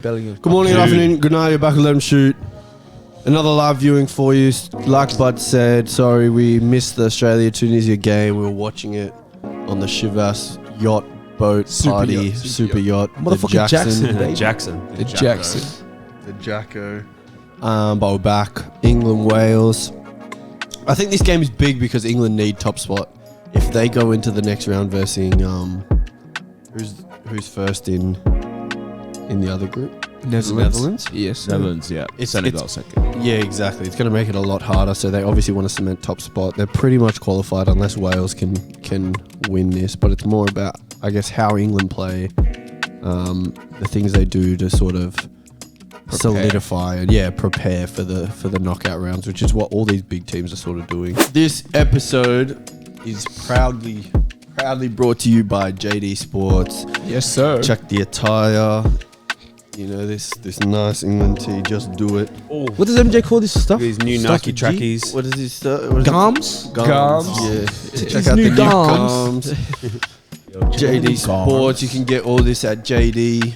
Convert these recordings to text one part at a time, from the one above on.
Bellingham. Good morning, good afternoon, good night. You're back at Let 'Em Shoot. Another live viewing for you. Like Bud said, sorry we missed the Australia-Tunisia game. We were watching it on the Chivas yacht boat party, super yacht. Motherfucking Jackson, baby. The Jacko. But we're back. England, Wales. I think this game is big because England need top spot. If they go into the next round versus who's first in the other group? Netherlands? Yes. Netherlands, yeah. Senegal second. Yeah, exactly. It's going to make it a lot harder. So they obviously want to cement top spot. They're pretty much qualified unless Wales can win this. But it's more about, I guess, how England play, the things they do to sort of solidify and prepare for the knockout rounds, which is what all these big teams are sort of doing. This episode is proudly brought to you by JD Sports. Yes, sir. Check the attire. You know, this nice England tee, just do it. Oh. What does MJ call this stuff? These new Nike trackies. What is this stuff? Gums? Gums. Yeah. Check out the new gums. JD Sports. You can get all this at JD.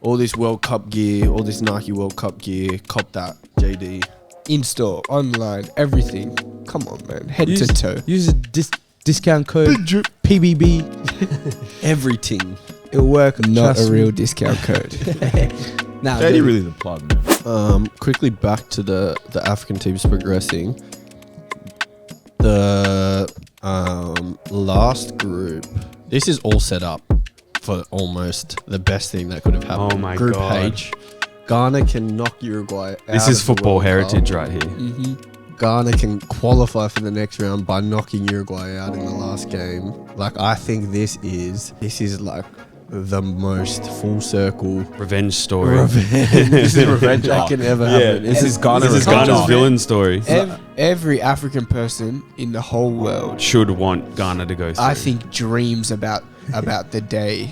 All this World Cup gear, all this Nike World Cup gear. Cop that, JD. In-store, online, everything. Come on, man. Head to toe. Use a discount code PBB. Everything. It'll work. Not a real discount code. Nah, JD really the plug, man. Quickly back to the African teams progressing. The last group. This is all set up for almost the best thing that could have happened. Oh my Group God. H. Ghana can knock Uruguay out. This is football heritage right here. Mm-hmm. Ghana can qualify for the next round by knocking Uruguay out in the last game. Like, I think this is like the most full circle Revenge story. This is revenge that can ever happen. This is Ghana's villain story. Every African person in the whole world, Should want Ghana to go through. I think, dreams about the day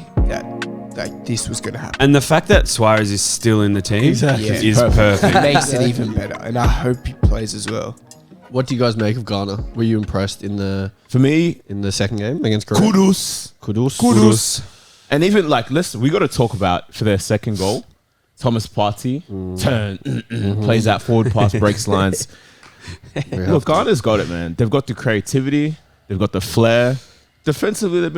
that this was going to happen. And the fact that Suarez is still in the team Exactly. is perfect. It makes it even better, and I hope he plays as well. What do you guys make of Ghana? Were you impressed in the second game against Korea? Kudos. And even like, listen, we got to talk about for their second goal. Thomas Partey plays that forward pass, breaks lines. Look, Ghana's got it, man. They've got the creativity, they've got the flair. Defensively, they've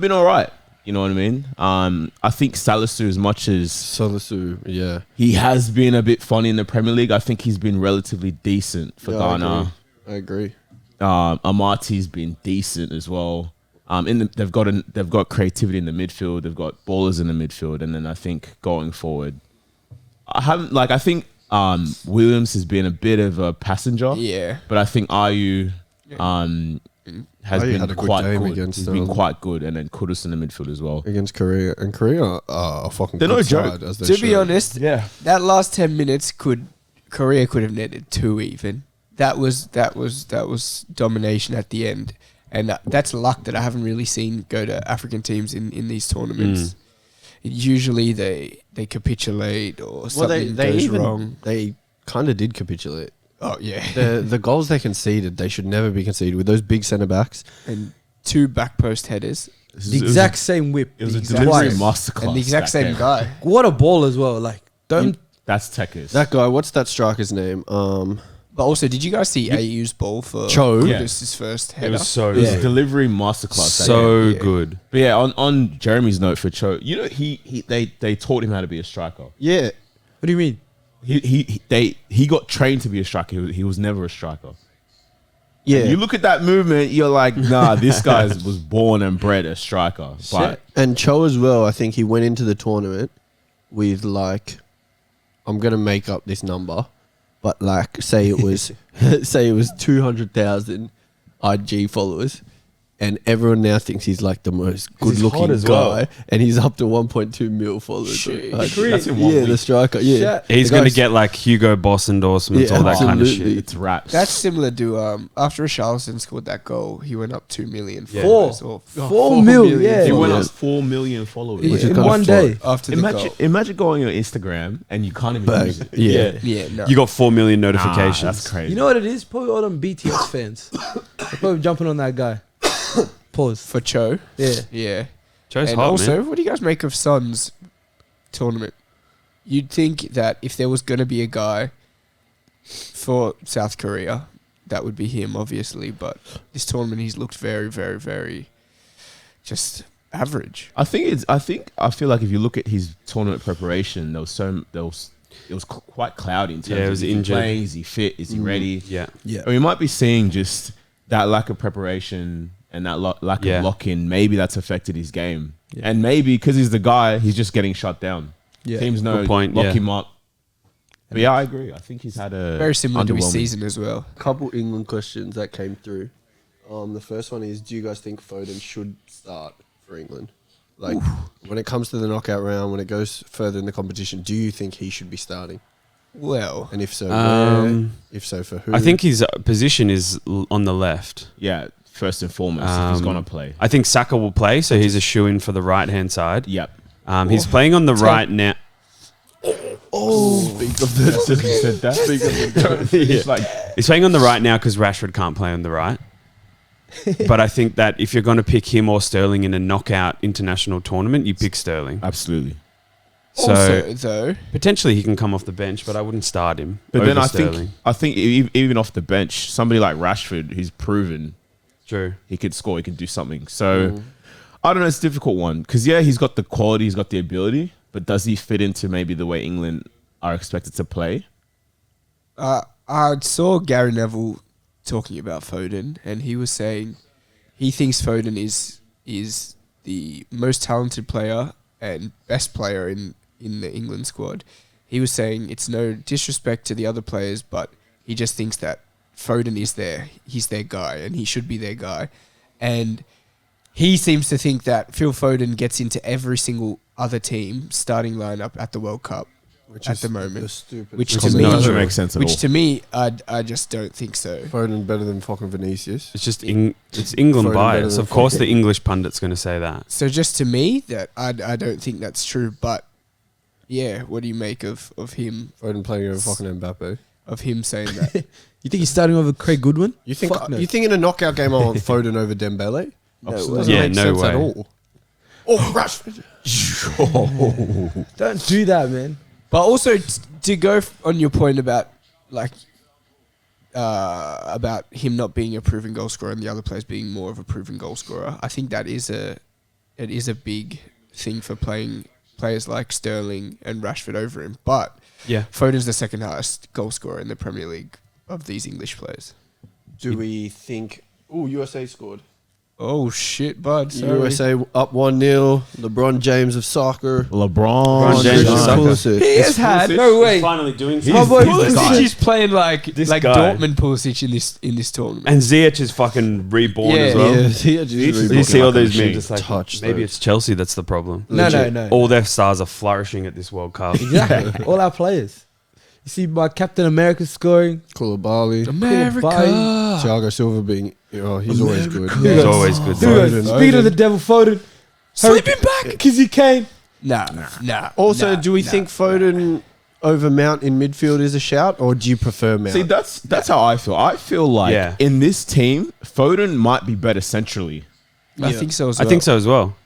been all right. You know what I mean? I think Salisu, as much as he has been a bit funny in the Premier League, I think he's been relatively decent for Ghana. I agree. Amati's been decent as well. They've got creativity in the midfield. They've got ballers in the midfield, and then I think going forward, I think Williams has been a bit of a passenger. Yeah, but I think Ayew has been quite good. He's been quite good, and then Kudus in the midfield as well against Korea. And Korea are fucking. They're no joke. To be honest, that last 10 minutes Korea could have netted 2 even. That was domination at the end. And that's luck that I haven't really seen go to African teams in these tournaments. Usually they capitulate or something goes wrong. They kind of did capitulate. Oh, yeah. The goals they conceded, they should never be conceded with those big centre backs. And 2 back post headers. The exact same whip. It was a delivery masterclass. And the exact same guy. What a ball as well. Like, that's Tekis. That guy, what's that striker's name? But also, did you guys see AU's ball for Cho? This is his first header? It was so It was a delivery masterclass. So good. But yeah, on Jeremy's note for Cho, you know, they taught him how to be a striker. Yeah. What do you mean? He got trained to be a striker. He was never a striker. Yeah. And you look at that movement, you're like, nah, this guy was born and bred a striker. But and Cho as well, I think he went into the tournament with like, I'm gonna make up this number, but like say it was 200,000 IG followers, and everyone now thinks he's like the most good-looking guy, well. and he's up to 1.2 mil followers. That's in 1 week. The striker. Yeah, He's going to get like Hugo Boss endorsements, all that kind of shit. It's raps. That's similar to after Richarlison scored that goal, he went up 2 million Yeah. followers. 4 million. Yeah, He went up 4 million followers. Yeah. In one day after the goal. Imagine going on Instagram and you can't even use it. Yeah, no. You got 4 million notifications. That's crazy. You know what it is? Probably all them BTS fans. They're probably jumping on that guy. Pause. For Cho. Yeah. Yeah. Cho's And hot, also, man. what do you guys make of Son's tournament? you'd think that if there was going to be a guy for South Korea, that would be him, obviously. But this tournament, he's looked very, very, very just average. I feel like if you look at his tournament preparation, it was quite cloudy in terms of it was is he injured. playing, is he fit, is he ready? Yeah. Yeah. We might be seeing just that lack of preparation and that lack of lock-in. Maybe that's affected his game. Yeah. And maybe because he's the guy, he's just getting shut down. Yeah. Teams know, Good point, lock yeah. him up. But yeah, I agree. I think he's had a Very similar to his underwhelming- season as well. Couple England questions that came through. The first one is, do you guys think Foden should start for England? Like, when it comes to the knockout round, when it goes further in the competition, do you think he should be starting? Well, And if so, where? Um, If so, for who? I think his position is on the left. Yeah, first and foremost, if he's going to play. I think Saka will play, so he's a shoo-in for the right-hand side. Yep. He's playing on the right now. Speak of the just said that. Speak of the It's like He's playing on the right now because Rashford can't play on the right. But I think that if you're going to pick him or Sterling in a knockout international tournament, you pick Sterling. absolutely. So also, though, potentially he can come off the bench, but I wouldn't start him. But over then I Sterling. think even off the bench, somebody like Rashford, who's proven True. he could score, he can do something. So I don't know, it's a difficult one because he's got the quality, he's got the ability, but does he fit into maybe the way England are expected to play? I saw Gary Neville talking about Foden, and he was saying he thinks Foden is the most talented player and best player in the England squad. He was saying it's no disrespect to the other players, but he just thinks that Foden is he's their guy, and he should be their guy. And he seems to think that Phil Foden gets into every single other team starting lineup at the World Cup at the moment. Which to me doesn't make sense at all. Which to me, I just don't think so. Foden better than fucking Vinicius. It's just it's England Foden better bias. than Of course, Foden. the English pundit's going to say that. So just to me, that I don't think that's true. But yeah, what do you make of him Foden playing over fucking Mbappe. saying that? You think he's starting over Craig Goodwin? You think Fuck no. you think in a knockout game I want Foden over Dembele? Absolutely. Doesn't Yeah, make no sense way. at all. Oh, Rashford. Don't do that, man. But also to go on your point about about him not being a proven goal scorer and the other players being more of a proven goal scorer, I think that is a big thing for playing players like Sterling and Rashford over him. But Yeah. Foden's the second highest goal scorer in the Premier League of these English players. Do we think... Oh, USA scored. Oh shit, bud! Sorry. USA up 1-0. LeBron James of soccer. LeBron James James. is so Pulisic. He has had no way. Finally doing My boy he's the guy. Pulisic is playing like guy. Dortmund Pulisic in this tournament. And Ziyech is fucking reborn Yeah. as well. Yeah, he had You see all like a those machine. memes, it's like Touch maybe those. it's Chelsea that's the problem. No. All their stars are flourishing at this World Cup. Exactly. All our players. You see my Captain America scoring. Koulibaly. America. Thiago Silva being... Oh, he's always good. He's always good. Who though. goes, Speed of the devil, Foden. Sleeping back. Kizzy Kane. Nah. Also, do we think Foden over Mount in midfield is a shout, or do you prefer Mount? See, that's how I feel. I feel like Yeah. in this team, Foden might be better centrally. I think so as well. I think so as well.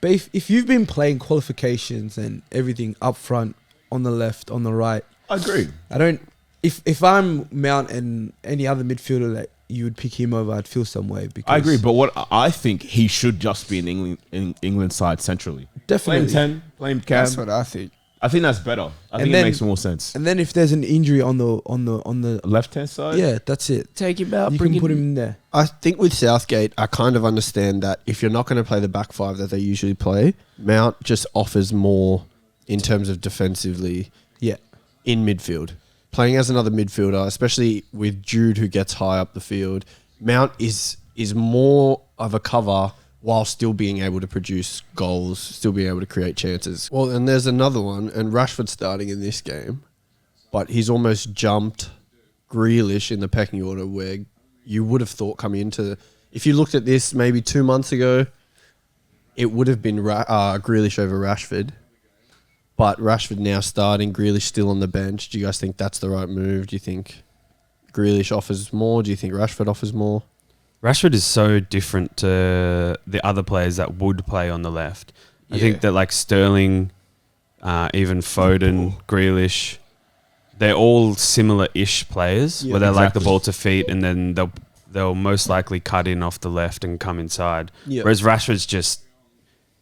But if you've been playing qualifications and everything up front, on the left, on the right, I agree. I don't. If I'm Mount and any other midfielder that you would pick him over, I'd feel some way. Because I agree, but what I think he should just be in England side centrally. definitely. Play him 10, play him Cam. That's what I think. I think that's better. I think it then- makes more sense. And then if there's an injury on the Left hand side. yeah, that's it. Take him out. You Bring can him. put him in there. I think with Southgate, I kind of understand that if you're not going to play the back five that they usually play, Mount just offers more in terms of defensively Yeah, in midfield. Playing as another midfielder, especially with Jude who gets high up the field, Mount is more of a cover while still being able to produce goals, still being able to create chances. Well, and there's another one, and Rashford's starting in this game, but he's almost jumped Grealish in the pecking order where you would have thought coming into... If you looked at this maybe 2 months ago, it would have been Grealish over Rashford. But Rashford now starting, Grealish still on the bench. Do you guys think that's the right move? Do you think Grealish offers more? Do you think Rashford offers more? Rashford is so different to the other players that would play on the left. I think that like Sterling, even Foden, Grealish. They're all similar-ish players where they like the ball to feet, and then they'll most likely cut in off the left and come inside. Yep. Whereas Rashford's just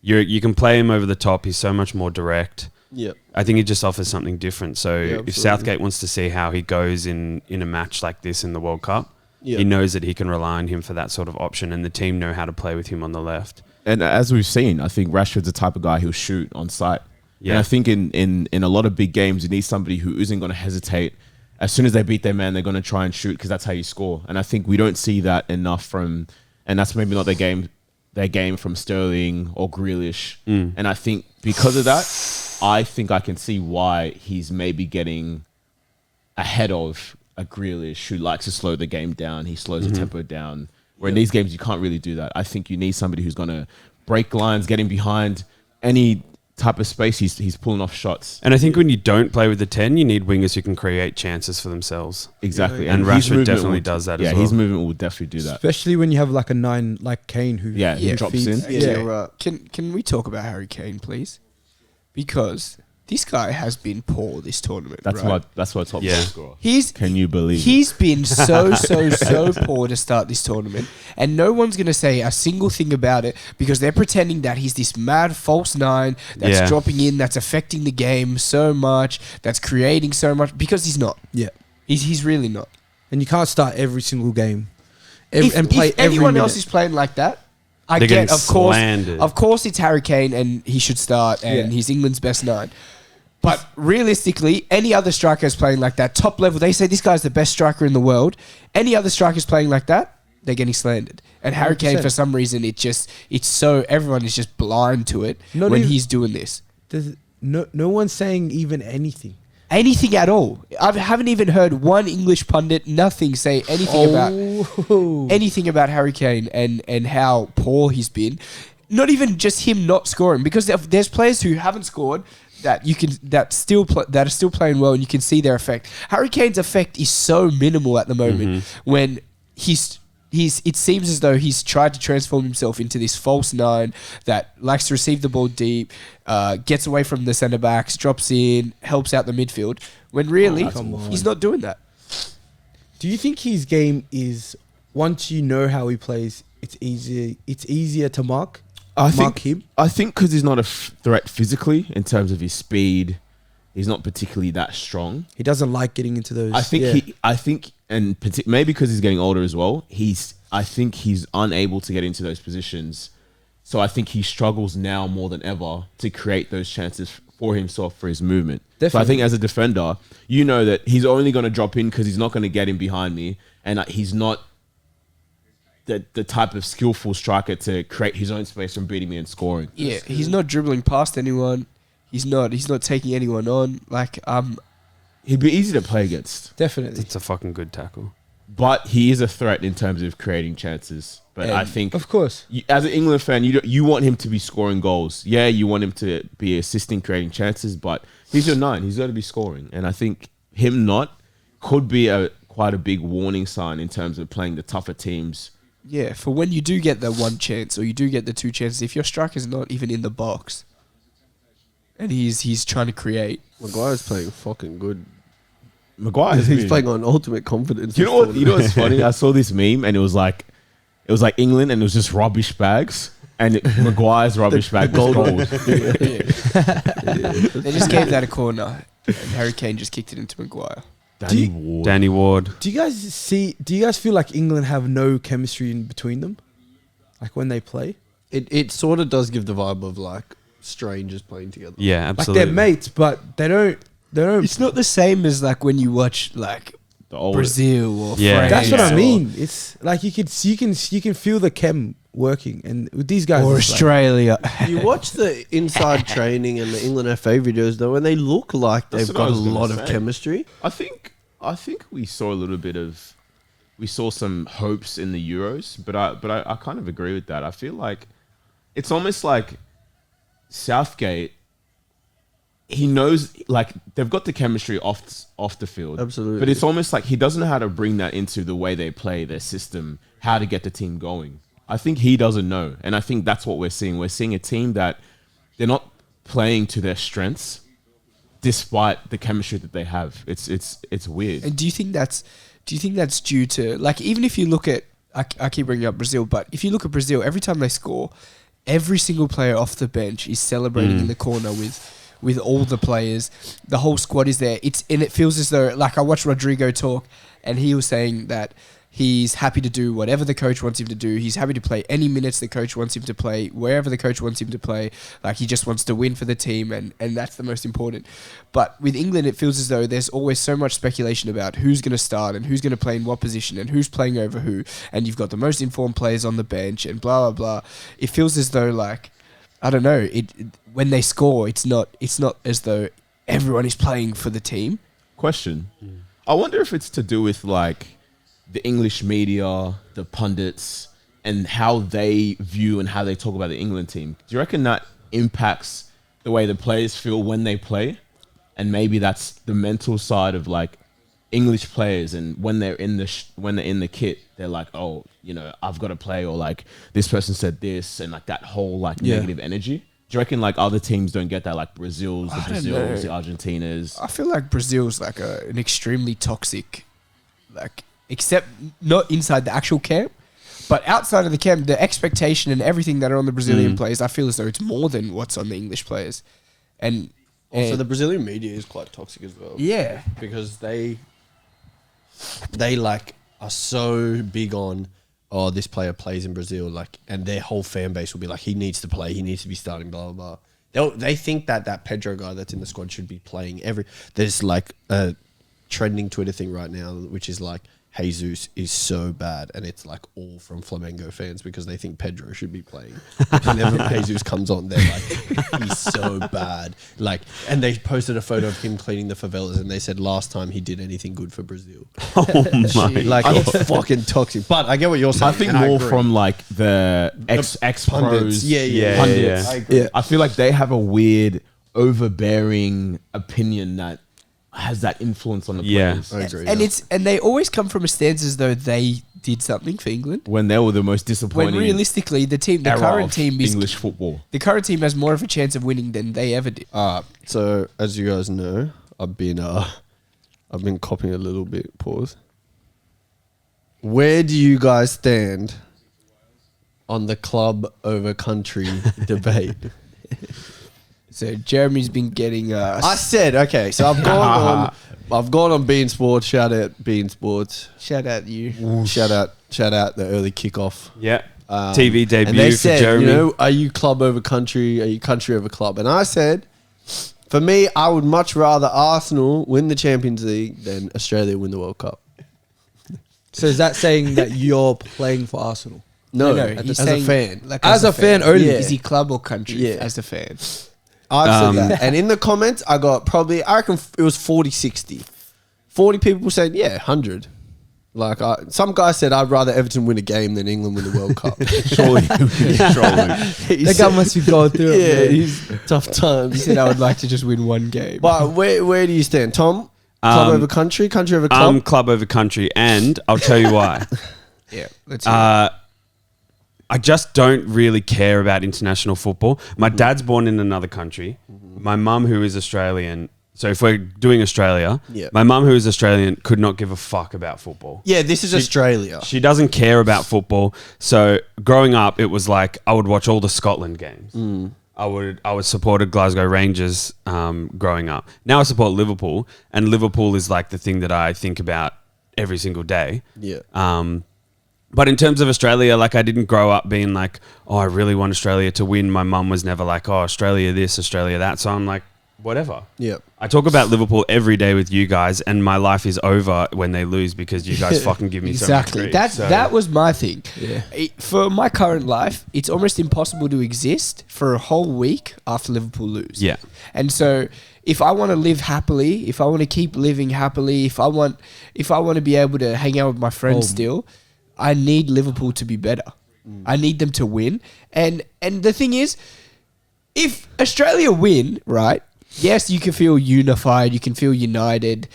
you can play him over the top. He's so much more direct. Yep. I think he just offers something different. So if absolutely. Southgate wants to see how he goes in a match like this in the World Cup, Yep. he knows that he can rely on him for that sort of option, and the team know how to play with him on the left. And as we've seen, I think Rashford's the type of guy who'll shoot on sight. Yeah. And I think in a lot of big games, you need somebody who isn't going to hesitate. As soon as they beat their man, they're going to try and shoot because that's how you score. And I think we don't see that enough from, and that's maybe not their game from Sterling or Grealish. And I think because of that, I think I can see why he's maybe getting ahead of a Grealish who likes to slow the game down. He slows the tempo down. Where in these games, you can't really do that. I think you need somebody who's going to break lines, getting behind any type of space. He's pulling off shots. And I think when you don't play with the 10, you need wingers who can create chances for themselves. Exactly. And his Rashford movement definitely will- does that yeah, as well. his movement will definitely do that. Especially when you have like a 9 like Kane who Who drops in. Yeah. Right. Can we talk about Harry Kane, please? Because this guy has been poor this tournament. That's right? what top Yeah. scorer. Can you believe? He's been so poor to start this tournament, and no one's going to say a single thing about it because they're pretending that he's this mad false 9 that's dropping in, that's affecting the game so much, that's creating so much, because he's not. Yeah. He's really not. And you can't start every single game If every anyone else minute. is playing like that, I They're get, getting slandered. of course it's Harry Kane and he should start and he's England's best 9. But realistically, any other striker is playing like that, top level, they say this guy's the best striker in the world. Any other striker's playing like that, they're getting slandered. And Harry Kane, 100%. for some reason, it's so, everyone is just blind to it Not when even- he's doing this. There's no one's saying even anything. Anything at all. I haven't even heard one English pundit, nothing, say anything about Harry Kane and how poor he's been. Not even just him not scoring, because there's players who haven't scored that are still playing well, and you can see their effect. Harry Kane's effect is so minimal at the moment when it seems as though he's tried to transform himself into this false 9 that likes to receive the ball deep, gets away from the centre backs, drops in, helps out the midfield. When really, he's not doing that. Do you think his game is, once you know how he plays, it's easier to mark him? I think because he's not a threat physically in terms of his speed, he's not particularly that strong. He doesn't like getting into those. And maybe because he's getting older as well, I think he's unable to get into those positions. So I think he struggles now more than ever to create those chances for himself, for his movement. Definitely. So I think as a defender, you know that he's only going to drop in because he's not going to get in behind me, and he's not the type of skillful striker to create his own space from beating me and scoring. Yeah, he's not dribbling past anyone. He's not taking anyone on. He'd be easy to play against. Definitely. It's a fucking good tackle. But he is a threat in terms of creating chances. But I think, Of course. as an England fan, you want him to be scoring goals. Yeah, you want him to be assisting, creating chances, but he's your 9. He's got to be scoring. And I think him not could be quite a big warning sign in terms of playing the tougher teams. Yeah, for when you do get the 1 chance or you do get the 2 chances, if your striker's not even in the box and he's trying to create. Maguire's playing fucking good. Maguire's He's playing on ultimate confidence. You know what's funny? I saw this meme and it was like England and it was just rubbish bags. And Maguire's rubbish bag was gold. They just gave that a corner and Harry Kane just kicked it into Maguire. Danny Ward. Do you guys feel like England have no chemistry in between them? Like when they play? It sort of does give the vibe of like strangers playing together. Yeah, Like absolutely. they're mates, but they don't It's not the same as like when you watch like The old Brazil or Yeah. France. That's what I or- mean. It's like you can feel the chem working, and with these guys, Or it's like- Australia. You watch the inside training and the England FA videos though, and they look like That's they've what I got a was gonna lot of say. chemistry. I think we saw a little bit of, we saw some hopes in the Euros, but I kind of agree with that. I feel like it's almost like Southgate, he knows, like, they've got the chemistry off the field. Absolutely. But it's almost like he doesn't know how to bring that into the way they play, their system, how to get the team going. I think he doesn't know. And I think that's what we're seeing. We're seeing a team that they're not playing to their strengths. despite the chemistry that they have. It's weird. And do you think that's due to, like, even if you look at, I keep bringing up Brazil, but if you look at Brazil, every time they score, every single player off the bench is celebrating in the corner with all the players. The whole squad is there. It feels as though, like, I watched Rodrigo talk, and he was saying that he's happy to do whatever the coach wants him to do. He's happy to play any minutes the coach wants him to play, wherever the coach wants him to play. Like, he just wants to win for the team, and that's the most important. But with England, it feels as though there's always so much speculation about who's going to start and who's going to play in what position and who's playing over who. And you've got the most informed players on the bench and blah, blah, blah. It feels as though, like, I don't know, when they score, it's not as though everyone is playing for the team. Question. I wonder if it's to do with, like, the English media, the pundits, and how they view and how they talk about the England team. Do you reckon that impacts the way the players feel when they play? And maybe that's the mental side of, like, English players, and when they're in the kit, they're like, oh, you know, I've got to play, or like this person said this, and like that whole like negative energy. Do you reckon like other teams don't get that, like the Brazils, the Argentinas? I feel like Brazil's like an extremely toxic, like, except not inside the actual camp, but outside of the camp, the expectation and everything that are on the Brazilian players, I feel as though it's more than what's on the English players. And also the Brazilian media is quite toxic as well. Yeah. Because they like are so big on, oh, this player plays in Brazil, like, and their whole fan base will be like, he needs to play, he needs to be starting, blah, blah, blah. They think that Pedro guy that's in the squad should be playing there's like a trending Twitter thing right now, which is like, Jesus is so bad, and it's like all from Flamengo fans because they think Pedro should be playing. Whenever Jesus comes on, they're like, he's so bad. Like, and they posted a photo of him cleaning the favelas, and they said last time he did anything good for Brazil. Oh my like, God. it's fucking toxic. But I get what you're saying. I think more from like the ex pundits. pros, Yeah. pundits. I agree. I feel like they have a weird, overbearing opinion that has that influence on the players. I agree. And they always come from a stance as though they did something for England. When they were the most disappointing. When realistically, the current team is English football. The current team has more of a chance of winning than they ever did. So as you guys know, I've been copying a little bit. Pause. Where do you guys stand on the club over country debate? So Jeremy's been getting. I said okay. So I've gone on Bean Sports. Shout out Bean Sports. Shout out you. Shout out the early kickoff. Yeah. TV debut and they for said, Jeremy. you know, are you club over country? Are you country over club? And I said, for me, I would much rather Arsenal win the Champions League than Australia win the World Cup. So is that saying that you're playing for Arsenal? No, he's as saying, a fan. like, As a fan only. Yeah. Is he club or country? Yeah. As a fan. I said that. And in the comments, I got probably, I reckon it was 40-60. 40 people said, yeah, 100. Like, some guy said, I'd rather Everton win a game than England win the World Cup. Surely. That guy must be going through it. Yeah, Man. he's tough times. He said, I would like to just win one game. But where do you stand, Tom? Club over country? Country over club? Club over country, and I'll tell you why. Yeah, let's hear it. I just don't really care about international football. My dad's born in another country. My mum, who is Australian, so if we're doing Australia, my mum, who is Australian, could not give a fuck about football. Yeah, this is Australia. She doesn't care about football. So growing up, it was like I would watch all the Scotland games. I was supported Glasgow Rangers growing up. Now I support Liverpool, and Liverpool is like the thing that I think about every single day. Yeah. But in terms of Australia, like I didn't grow up being like, oh, I really want Australia to win. My mum was never like, oh, Australia this, Australia that. So I'm like, whatever. Yeah. I talk about Liverpool every day with you guys, and my life is over when they lose because you guys fucking give me so much grief. That was my thing. Yeah. For my current life, it's almost impossible to exist for a whole week after Liverpool lose. Yeah. And so if I want to live happily, if I want to keep living happily, if I want to be able to hang out with my friends still, I need Liverpool to be better. I need them to win. And the thing is, if Australia win, right, yes, you can feel unified, you can feel united.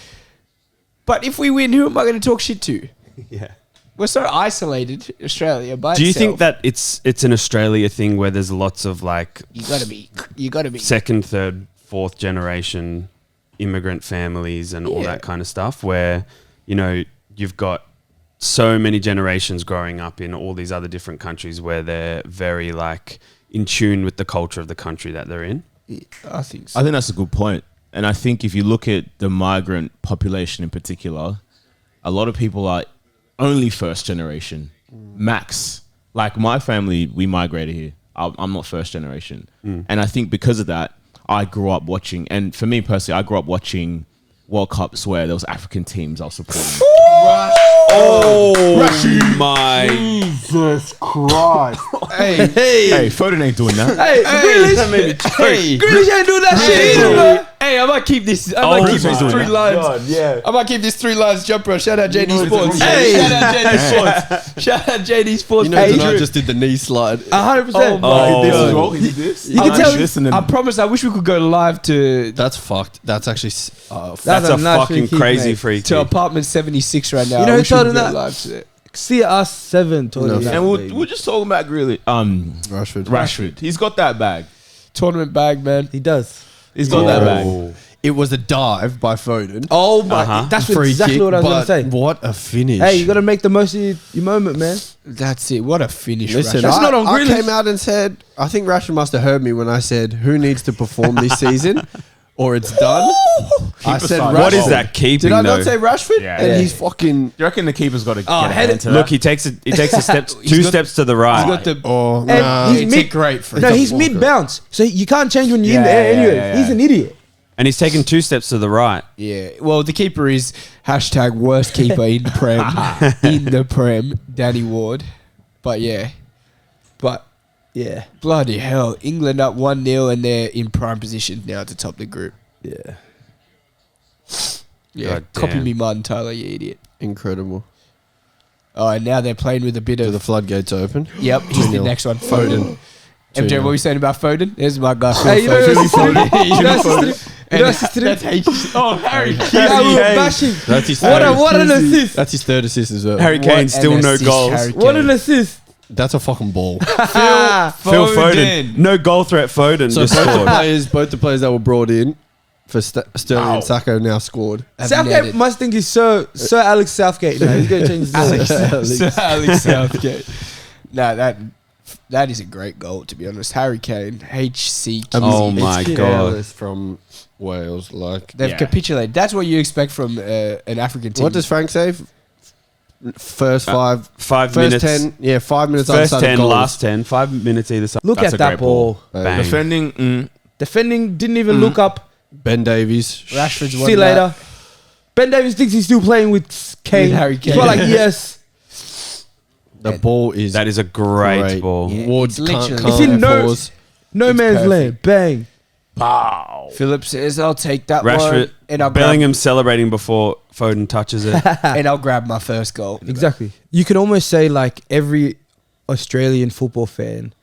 But if we win, who am I going to talk shit to? Yeah. We're so isolated, Australia, by Do you itself. think that it's an Australia thing where there's lots of like You gotta be second, third, fourth generation immigrant families and all Yeah. that kind of stuff, where you've got so many generations growing up in all these other different countries where they're very like in tune with the culture of the country that they're in. I think so. I think that's a good point. And I think if you look at the migrant population in particular, a lot of people are only first generation, max. Like my family, we migrated here. I'm not first generation. And I think because of that, I grew up watching, and for me personally, I grew up watching World Cups where there was African teams I was supporting. Oh my! Jesus Christ. Hey, Foden ain't doing that. Hey, Grealish ain't doing that shit either, man. Hey, I might keep this. I might keep this my 3 lines. yeah. I might keep this 3 lines jumper. Shout out JD Sports. Hey. Shout out JD Sports. Shout out JD Sports. You know, I just did the knee slide. 100%. Oh. This is wrong. He did this. You can tell me- this and then I promise. I wish we could go live to That's fucked. That's actually. That's a nice fucking free kick, crazy mate. free to kick. apartment 76 right now. You know I who wish we told could him go that? live to it. See us 7 told No, you that, and baby. we're just talking about Grealish. Rashford. He's got that bag. Tournament bag, man. He does. He's got that bag. It was a dive by Foden. Oh my! Uh-huh. That's Free exactly kick, what I was but gonna say. What a finish! Hey, you got to make the most of your moment, man. That's it. What a finish. Listen, Rashford. That's not on I Grealish. came out and said, I think Rashford must have heard me when I said, who needs to perform this season or it's done. I said, aside. What Rashford. is that keeping? Did I though? not say Rashford? Yeah. And Yeah. he's fucking. Do you reckon the keeper's got to get a head hand to Look, that? he takes a step, He's 2 got- steps to the right. He's got the. Oh, And nah. he's it's mid- a great free. No, It's a he's walker. mid bounce, so you can't change when you're in Yeah, the air yeah, anyway. yeah, yeah. He's an idiot. And he's taken 2 steps to the right. Yeah. Well, the keeper is hashtag worst keeper in the Prem. In the Prem, Danny Ward. But yeah. But yeah, Bloody hell. England up 1-0 and they're in prime position now to top the group. yeah. Yeah. God Copy damn. me, Martin Tyler, you idiot. Incredible. Oh, and now they're playing with a bit Do of. the floodgates open? Yep, he's the 2-0. next one. Foden. MJ, 2-0. what were you saying about Foden? There's my guy. Hey, you know Phil what's Foden. you know what's And that's his Oh, Harry Yeah, we were bashing. That's his What third an assist! That's his third assist as well. Harry What Kane an still no assist, goals. Harry What Kane. an assist! That's a fucking ball. Phil Foden. No goal threat Foden So just scored. both the players that were brought in for Sterling and Sacco now scored. Have Southgate netted. must think he's Sir Alex Southgate now. He's gonna change his name. Sir Alex Southgate. No, that is a great goal, to be honest. Harry Kane, HC. Oh my It's God. careless from Wales. Like, They've Yeah. capitulated. That's what you expect from an African team. what does Frank say? First 5 5 first minutes. 10, yeah, 5 minutes First outside 10, of goals. last 10. 5 minutes either side. Look That's at a that great ball. Bang. Defending, Defending didn't even look up. Ben Davies. Rashford's See won you that. later. Ben Davies thinks he's still playing with Kane. With Harry He's Kane. probably like, yes. The ball is That is a great ball. Yeah, Ward it's literally- can't It's in no- pause. No It's man's perfect. land. Bang. pow. Philip says, "I'll take that Rashford, one, and I'll Bellingham celebrating before Foden touches it. and I'll grab my first goal." Exactly. You can almost say like every Australian football fan,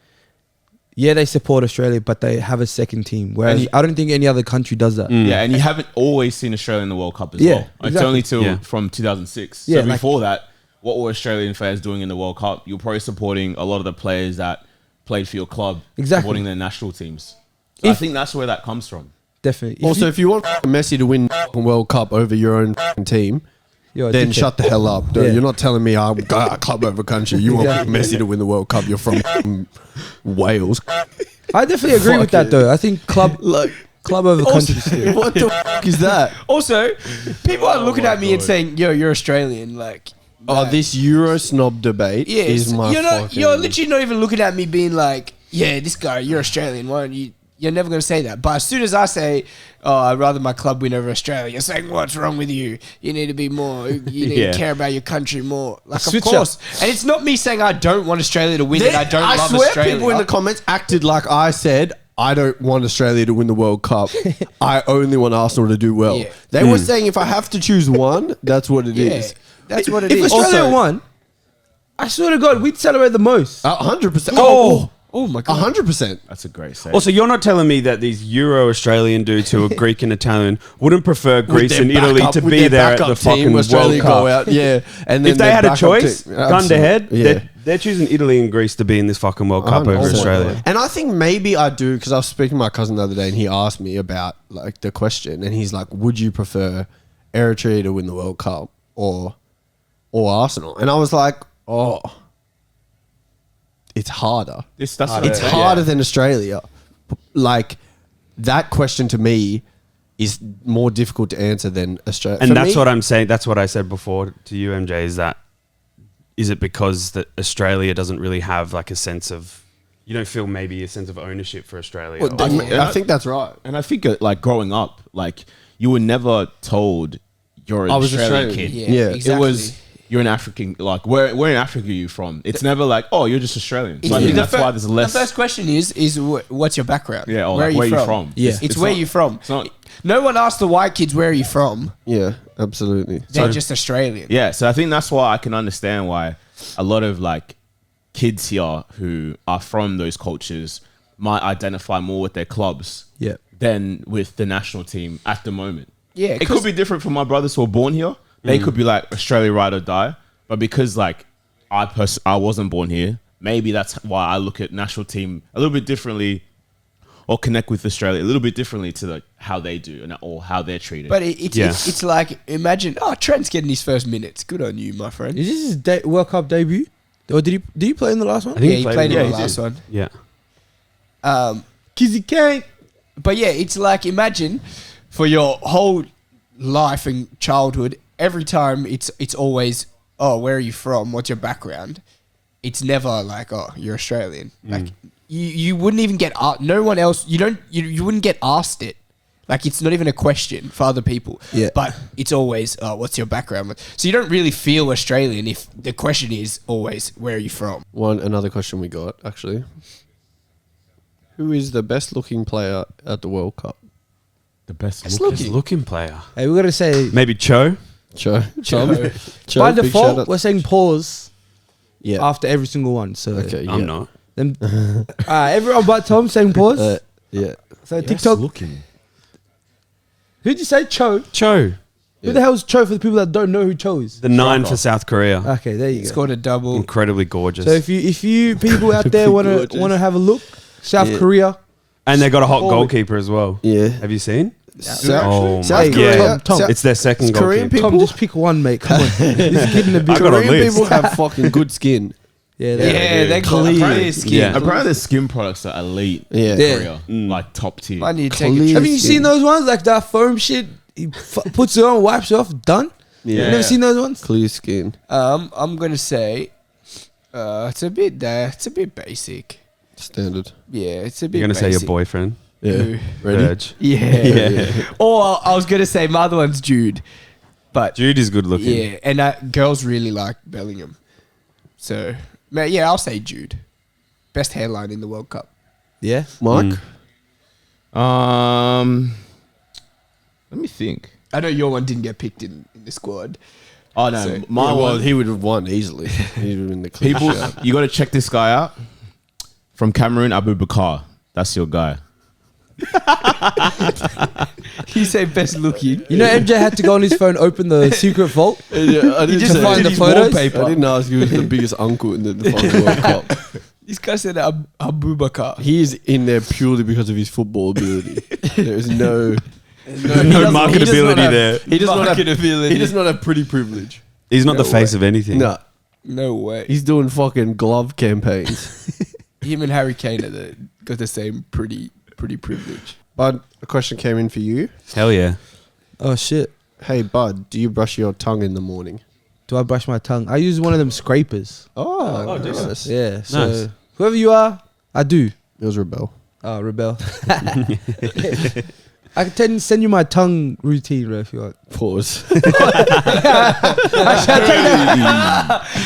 yeah, they support Australia, but they have a second team. Whereas And you- I don't think any other country does that. Mm. Yeah, and you haven't always seen Australia in the World Cup as Yeah, well. It's exactly. only till Yeah. from 2006. Yeah, So like- before that, what were Australian fans doing in the World Cup? You're probably supporting a lot of the players that played for your club, Exactly. supporting their national teams. So I think that's where that comes from. Definitely. Also, if you want Messi to win the World Cup over your own team, You're a then dickhead. shut the hell up. Yeah. You're not telling me I'm a club over country. You want Exactly. Messi to win the World Cup. You're from Wales. I definitely agree with Fuck that it. though. I think club over country still. What the fuck is that? Also, people are looking at me and saying, "Yo, you're Australian." Like, Oh, this Euro snob debate yeah, is my you're not. fucking... You're literally not even looking at me being like, "Yeah, this guy, you're Australian." Why don't you? You're never going to say that. But as soon as I say, "Oh, I'd rather my club win over Australia," you're saying, "What's wrong with you? You need to be more. You need Yeah. to care about your country more." Like, Switch of course. And it's not me saying I don't want Australia to win and I don't I love swear Australia. people in the comments acted like I said, I don't want Australia to win the World Cup. I only want Arsenal to do well. Yeah. They were saying if I have to choose one, that's what it Yeah, is. that's what it If is. Australia Also- won, I swear to God, we'd celebrate the most. 100%. Oh my god. 100%. That's a great say. Also, you're not telling me that these Euro-Australian dudes who are Greek and Italian wouldn't prefer Greece With and their Italy backup- to with be their there at backup the team, fucking Australia World Cup. go out, yeah. And then If they their had a backup choice, team- gun to Absolutely. head, Yeah. They're choosing Italy and Greece to be in this fucking World Cup over 100%. Australia. And I think maybe I do because I was speaking to my cousin the other day and he asked me about like the question and he's like, would you prefer Eritrea to win the World Cup or Arsenal? And I was like, oh, it's harder. It's Harder than Australia. Like that question to me is more difficult to answer than Australia. And For that's me- what I'm saying. That's what I said before to you, MJ, is it because that Australia doesn't really have like a sense of, you don't feel maybe a sense of ownership for Australia? Well, I think that's right. And I think like growing up, like you were never told you're an I was Australian Australian. kid. Yeah, exactly. It was you're an African. Like where in Africa are you from? It's never like, oh, you're just Australian. So I think that's why there's less. The first question is what's your background? Yeah, or like, where are you from? Yeah. It's where you from. It's not. No one asks the white kids where are you from. Yeah, absolutely. They're just Australian. Yeah, so I think that's why I can understand why a lot of like kids here who are from those cultures might identify more with their clubs Yeah. than with the national team at the moment. Yeah, It could be different for my brothers who are born here. They could be like Australia ride or die. But because like I wasn't born here, maybe that's why I look at national team a little bit differently or connect with Australia a little bit differently to like how they do or how they're treated. But it's like, imagine, Trent's getting his first minutes. Good on you, my friend. Is this his World Cup debut? Or did he play in the last one? I think Yeah, he played in yeah, the he last did. one. Yeah. Kizzy Kane. But yeah, it's like, imagine for your whole life and childhood, every time it's always, oh, where are you from? What's your background? It's never like, oh, you're Australian. Like you wouldn't even get no one else. You wouldn't get asked it. Like it's not even a question for other people. Yeah. But it's always, oh, what's your background? So you don't really feel Australian if the question is always, where are you from? Another question we got actually. Who is the best looking player at the World Cup? the best Best looking. looking player. Hey, we gotta say Maybe Cho. Cho. by big shout default out. we're saying pause Yeah. after every single one. So Okay. I'm yeah. not. then everyone but Tom saying pause. Yeah. So Best TikTok. looking. Who'd you say? Cho. Cho. Who the hell's Cho for the people that don't know who Cho is? The 9 for South Korea. Okay, there you go. Scored a double. Incredibly gorgeous. So if you people out there Gorgeous. wanna have a look, South Yeah. Korea. and they got a hot Forward. goalkeeper as well. Yeah. Have you seen? South, my South God. Korea. Tom, South- It's their second Korean goalkeeper. people- Tom, just pick one, mate. Come on, this kid in the big. I got a Korean list. people have fucking good skin. Yeah, Yeah, they got clear skin. Yeah. Apparently, the skin products are elite. Yeah. in Yeah. Korea, like top tier. I need to take a Clear trip. Have you seen those ones like that foam shit? He puts it on, wipes it off, done. Yeah. You never seen those ones? Clear skin. I'm gonna say, it's a bit basic. Standard. Yeah, it's a bit. You're going to say your basic. boyfriend. Yeah. Ready? Verge. Yeah. Or I was gonna say my other one's Jude, but Jude is good looking. yeah, and girls really like Bellingham. So yeah, I'll say Jude. Best hairline in the World Cup. Yeah. Mike? Let me think. I know your one didn't get picked in the squad. Oh no, So, my one. he would have won easily. He would have been the clear People, shout. you got to check this guy out. From Cameroon, Abu Bakar. That's your guy. You say best looking. You know, MJ had to go on his phone, open the secret vault. Yeah, I didn't just say- find the his photos? wallpaper. I didn't ask who was the biggest uncle in the fucking World Cup. This guy said Abu Bakar. He is in there purely because of his football ability. There is no marketability there. He does not have. Marketability. He does not have pretty privilege. He's not No the face way. of anything. No, No way. he's doing fucking glove campaigns. Him and Harry Kane got the same pretty privilege. Bud, a question came in for you. Hell yeah. Oh shit! Hey, Bud, do you brush your tongue in the morning? Do I brush my tongue? I use one of them scrapers. Oh, nice. Yeah. So Nice. whoever you are, I do. It was Rebel. Oh, rebel. I can send you my tongue routine, bro, if you want. Pause.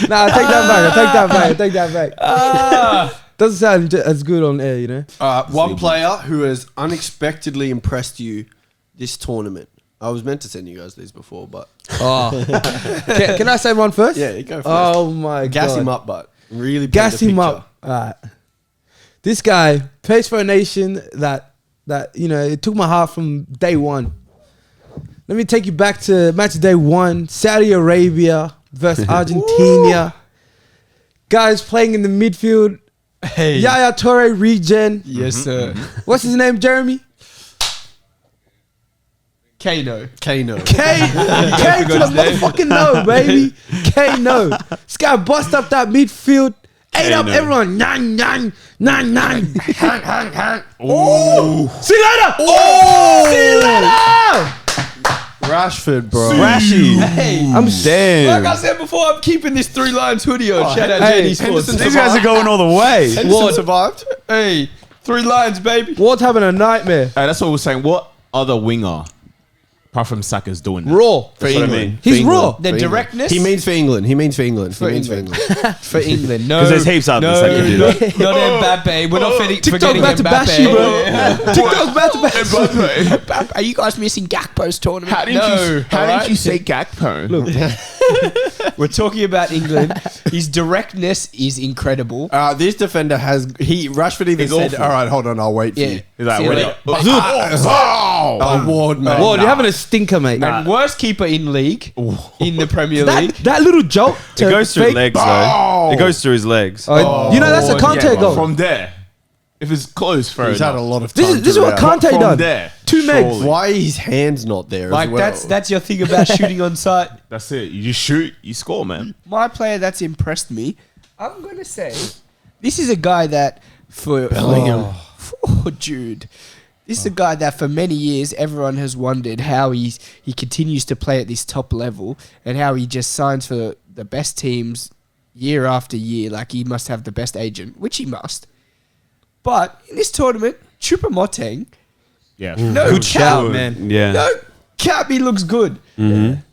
Nah, I take that back. Doesn't sound as good on air, you know. One player who has unexpectedly impressed you this tournament. I was meant to send you guys these before, but Oh, can I say one first? yeah, you go first. Oh my god. Gas him up, but really Gas paint him a up. Alright. This guy plays for a nation that you know, it took my heart from day one. Let me take you back to match day one, Saudi Arabia versus Argentina. Guys playing in the midfield. Hey. Yaya Toure, regen. Yes, sir. What's his name, Jeremy? Kano. K to the motherfucking no, baby. K-No. This guy bust up that midfield. Ate up everyone. Nang. Hang. Oh. See you later. Oh. See you later. Rashford, bro. Rashy. Hey. I'm Like I said before, I'm keeping this 3 Lions hoodie on. Shout out hey, JD Sports. These guys are going all the way. Henderson survived. Hey, 3 Lions, baby. Ward's having a nightmare. That's what we're saying. What other winger, apart from Saka's doing that? Raw. For England. He's For raw. England. The For England. directness. He means for England. He means for England. For England. For England. No. Because there's heaps of others that can do that. Not Mbappe. We're not forgetting TikTok back to Mbappe. bash you, bro. TikTok back to bash you. Mbappe. Are you guys missing Gakpo's tournament? How did you say Gakpo? Look. We're talking about England. His directness is incredible. This defender Rashford even He's said, awful. all right, hold on, I'll wait for Yeah. you. He's like, See you wait later. Oh, Ward, man. Ward, you're having a stinker, mate. And worst keeper in league, in the Premier League. That little jolt. It goes through his legs, though. It goes through his legs. You know that's a Kante goal. From there. If it's close, fair He's had a enough. lot of time. This is what Kante From done. there. 2 megs. surely. Why his hand's not there Like as well? that's your thing about shooting on sight. That's it. You just shoot, you score, man. My player that's impressed me, I'm gonna say, this is a guy that for Jude. This is a guy that for many years everyone has wondered how he continues to play at this top level and how he just signs for the best teams year after year. Like he must have the best agent, which he must. But in this tournament, Choupo-Moting, Yeah. no Good shout, cap, man. Yeah. no cap, he looks good.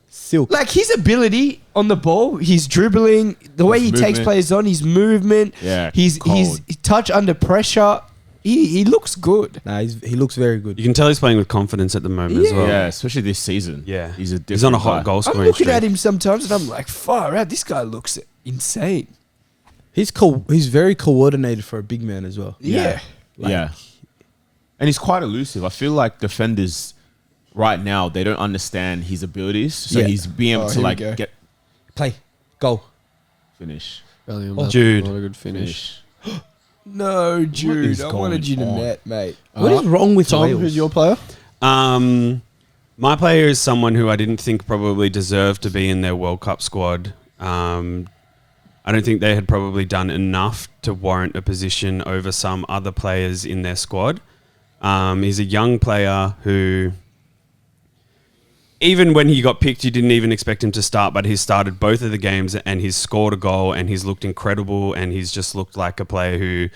Silk. Like his ability on the ball, his dribbling, the way he takes movement. players on, his movement, Yeah, his cold. touch under pressure, he looks good. Nah, he looks very good. You can tell he's playing with confidence at the moment as well. Yeah, especially this season. Yeah. He's a different He's on a hot guy. goal I'm scoring looking streak. at him sometimes and I'm like, far out, this guy looks insane. He's very coordinated for a big man as well. Yeah. Yeah. And he's quite elusive. I feel like defenders right now, they don't understand his abilities. So Yeah. he's being able Oh, to here we like go. get Play. Go. finish. Jude. Not a good finish. No, Jude, is I wanted going you to on? net, mate. What is wrong with Tom, Wales? who's your player? My player is someone who I didn't think probably deserved to be in their World Cup squad. I don't think they had probably done enough to warrant a position over some other players in their squad. He's a young player who, even when he got picked, you didn't even expect him to start, but he's started both of the games and he's scored a goal and he's looked incredible and he's just looked like a player who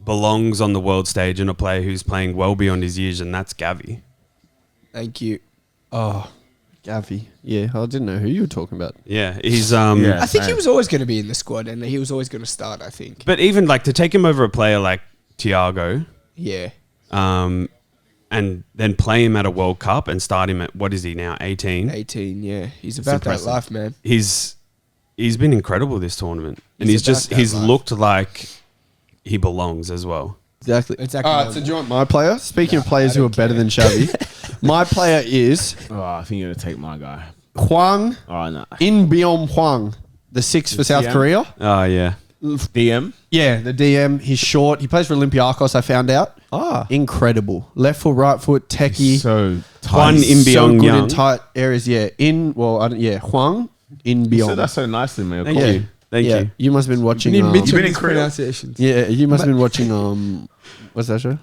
belongs on the world stage and a player who's playing well beyond his years, and that's Gavi. Thank you. Gavi. Yeah, I didn't know who you were talking about. Yeah, he's Yeah. I think he same. was always going to be in the squad and he was always going to start, I think. But even like to take him over a player like Thiago, Yeah. and then play him at a World Cup and start him at, what is he now, 18? 18, yeah. He's about that impressive. life, man. He's been incredible this tournament, and He's about that he's life. looked like he belongs as well. Exactly. Exactly. All right, so do you want my player? Speaking of players who are better than Xavi, my player is Oh, I think you're going to take my guy. Hwang Oh, no. In-beom Hwang, the 6 for South DM? Korea. Oh yeah, DM? Yeah, the DM. He's short. He plays for Olympiacos, I found out. Incredible. Left foot, right foot, techie. So Juan tight. in so Byung good Yang. in tight areas. Yeah, Hwang You In-beom. said that so nicely, man. Thank Yeah. you, thank yeah, you. you must have been watching. You need Mitchell You've been in with Korea? pronunciations. Yeah, you must have been watching. What's that show?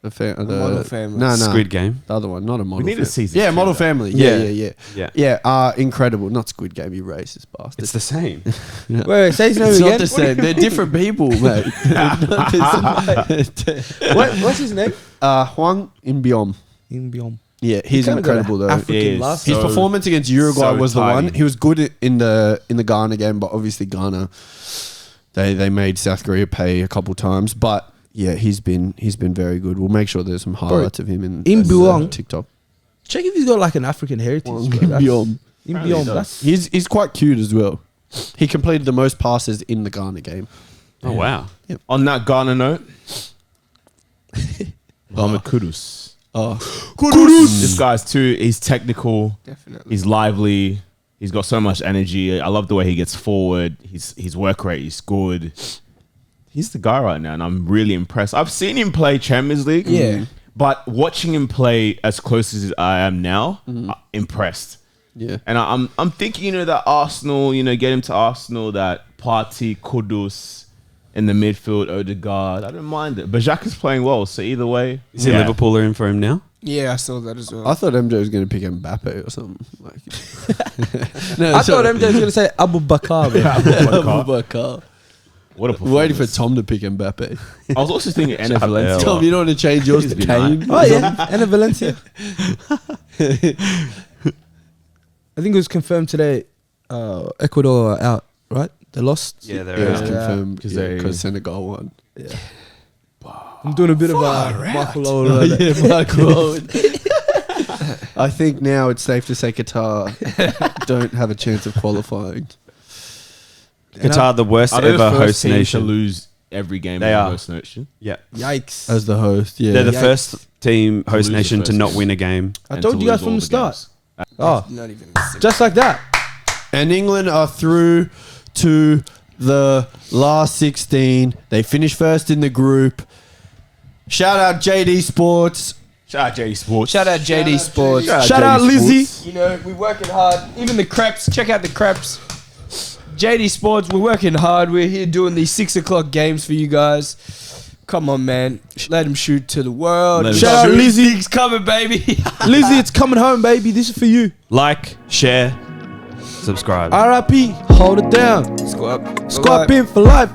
Model Family. No, Squid Game. The other one, not a model. need a season Yeah, two, Model though. Family. Yeah. Yeah. Yeah. Incredible. Not Squid Game. You racist bastard. It's the same. Wait, say his name It's again. not the same. They're different people, mate. What's his name? Hwang In-beom. In-beom. Yeah, he's Kinda got incredible an though. African He is. last His So- performance against Uruguay so was the tidy. one. He was good in the Ghana game, but obviously Ghana, they made South Korea pay a couple times. But yeah, he's been very good. We'll make sure there's some highlights of him in In-beom. TikTok. Check if he's got like an African heritage. bro. That's- In-beom. In-beom. does. That's He's quite cute as well. He completed the most passes in the Ghana game. Oh wow. On that Ghana note, Mohamed Kudus. Oh, This guy's too. He's technical. Definitely. He's lively. He's got so much energy. I love the way he gets forward. His work rate is good. He's the guy right now, and I'm really impressed. I've seen him play Champions League. Yeah. But watching him play as close as I am now, I'm impressed. Yeah. And I'm thinking, that Arsenal, get him to Arsenal, that Partey, Kudus in the midfield, Odegaard. I don't mind it. But Xhaka is playing well, so either way. Is it Liverpool are in for him now? Yeah, I saw that as well. I thought MJ was going to pick Mbappe or something. I thought MJ was going to say Abu Bakar. Abu Bakar. What a performance. Waiting for Tom to pick Mbappe. I was also thinking Enner Valencia. Tom, you don't want to change yours to Kane? Oh, yeah. Enner Valencia. I think it was confirmed today. Ecuador are out, right? They lost. Yeah, It they're was out. confirmed Because because Senegal won. Yeah. I'm doing a bit of a Michael Owen. Yeah, Michael Owen. I think now it's safe to say Qatar don't have a chance of qualifying. Qatar, the worst Are they ever the first host team nation. to lose every game They in the are. host nation? Yeah. Yikes. As the host, yeah. They're the Yikes. first team, host lose the nation, to first not game. win a game. I And told to you guys lose from all the start. games. Oh, Not even just like that. And England are through to the last 16. They finished first in the group. Shout out JD Sports. Shout out JD Sports. Shout out JD Sports. Shout out JD Lizzie. Sports. We're working hard. Even the Creps. Check out the Creps. JD Sports, we're working hard. We're here doing these 6 o'clock games for you guys. Come on, man. Let them shoot to the world. Let 'em Shout out shoot. Lizzie. Things coming, baby. Lizzie, it's coming home, baby. This is for you. Like, share, subscribe. RIP. Hold it down. Squat. Squat pin for life.